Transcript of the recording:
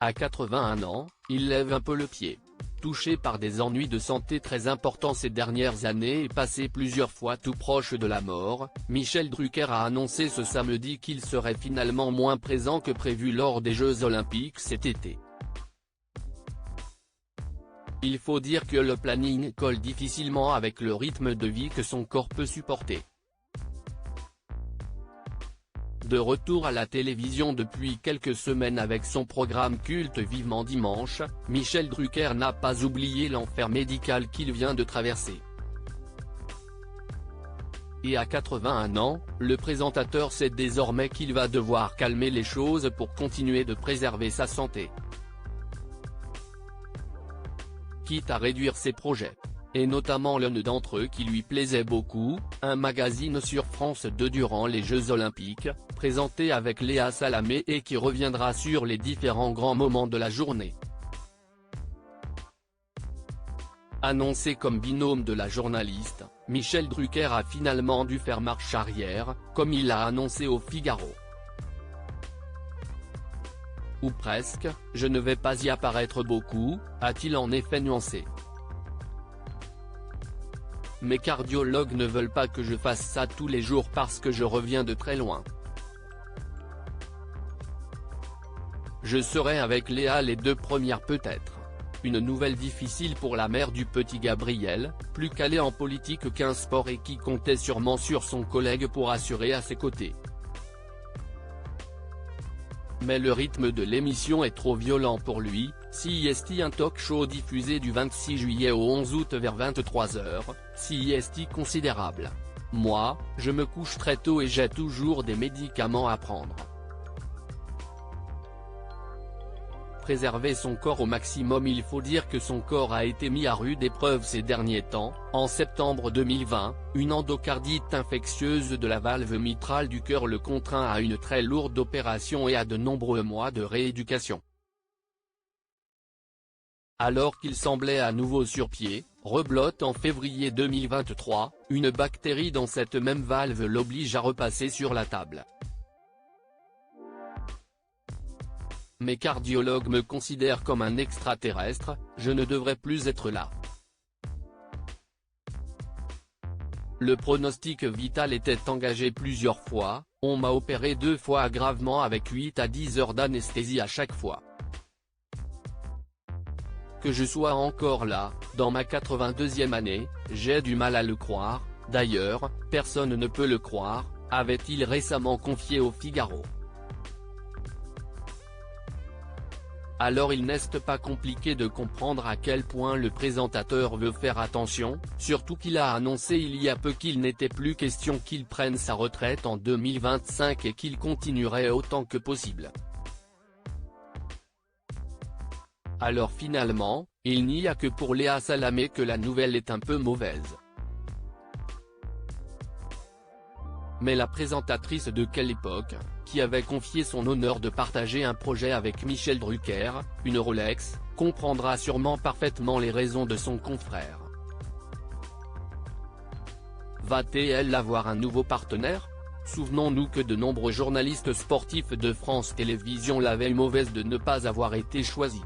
À 81 ans, il lève un peu le pied. Touché par des ennuis de santé très importants ces dernières années et passé plusieurs fois tout proche de la mort, Michel Drucker a annoncé ce samedi qu'il serait finalement moins présent que prévu lors des Jeux Olympiques cet été. Il faut dire que le planning colle difficilement avec le rythme de vie que son corps peut supporter. De retour à la télévision depuis quelques semaines avec son programme culte Vivement Dimanche, Michel Drucker n'a pas oublié l'enfer médical qu'il vient de traverser. Et à 81 ans, le présentateur sait désormais qu'il va devoir calmer les choses pour continuer de préserver sa santé. Quitte à réduire ses projets. Et notamment l'un d'entre eux qui lui plaisait beaucoup, un magazine sur France 2 durant les Jeux Olympiques, présenté avec Léa Salamé et qui reviendra sur les différents grands moments de la journée. Annoncé comme binôme de la journaliste, Michel Drucker a finalement dû faire marche arrière, comme il l'a annoncé au Figaro. Ou presque, je ne vais pas y apparaître beaucoup, a-t-il en effet nuancé. Mes cardiologues ne veulent pas que je fasse ça tous les jours parce que je reviens de très loin. Je serai avec Léa les 2 premières peut-être. Une nouvelle difficile pour la mère du petit Gabriel, plus calée en politique qu'un sport et qui comptait sûrement sur son collègue pour assurer à ses côtés. Mais le rythme de l'émission est trop violent pour lui, CIST, un talk show diffusé du 26 juillet au 11 août vers 23h, CIST considérable. Moi, je me couche très tôt et j'ai toujours des médicaments à prendre. Préserver son corps au maximum. Il faut dire que son corps a été mis à rude épreuve ces derniers temps. En septembre 2020, une endocardite infectieuse de la valve mitrale du cœur le contraint à une très lourde opération et à de nombreux mois de rééducation. Alors qu'il semblait à nouveau sur pied, reblote en février 2023, une bactérie dans cette même valve l'oblige à repasser sur la table. Mes cardiologues me considèrent comme un extraterrestre, je ne devrais plus être là. Le pronostic vital était engagé plusieurs fois, on m'a opéré 2 fois gravement avec 8 à 10 heures d'anesthésie à chaque fois. Que je sois encore là, dans ma 82e année, j'ai du mal à le croire, d'ailleurs, personne ne peut le croire, avait-il récemment confié au Figaro. Alors il n'est pas compliqué de comprendre à quel point le présentateur veut faire attention, surtout qu'il a annoncé il y a peu qu'il n'était plus question qu'il prenne sa retraite en 2025 et qu'il continuerait autant que possible. Alors finalement, il n'y a que pour Léa Salamé que la nouvelle est un peu mauvaise. Mais la présentatrice de quelle époque, qui avait confié son honneur de partager un projet avec Michel Drucker, une Rolex, comprendra sûrement parfaitement les raisons de son confrère. Va-t-elle avoir un nouveau partenaire? Souvenons-nous que de nombreux journalistes sportifs de France Télévisions la veille mauvaise de ne pas avoir été choisis.